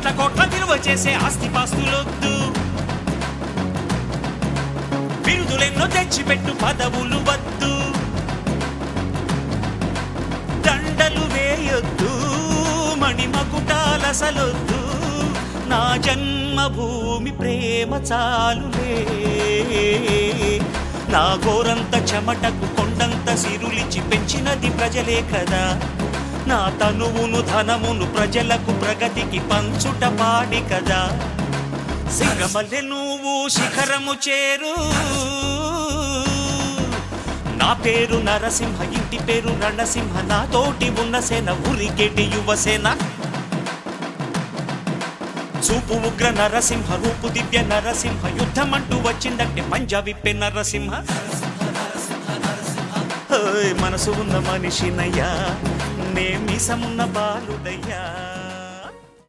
కోట్ల కోట్ల విలువ చేసే ఆస్తిపాస్తులొద్దు, బిరుదులెన్నో తెచ్చిపెట్టు పదవులు వద్దు, దండలు వేయొద్దు, మణిమకుటాలసలొద్దు, నా జన్మభూమి ప్రేమ చాలులే. నా గోరంత చెమటకు కొండంత సిరులిచి పెంచినది ప్రజలే కదా, నా తనువును ధనమును ప్రజలకు ప్రగతికి పంచుట పాడి కదా. సింగమల్లె నువ్వు శిఖరము చేరు, నా పేరు నరసింహ, ఇంటి పేరు రణసింహ, నా తోటి ఉన్న సేన ఉరికెటి యువసేన. చూపు ఉగ్ర నరసింహ, రూపు దివ్య నరసింహ, యుద్ధమంటూ వచ్చిందంటే పంజా విప్పే నరసింహ. మనసు ఉన్న మనిషినయ్యా, నే మీసమున్న బాలుడయ్యా.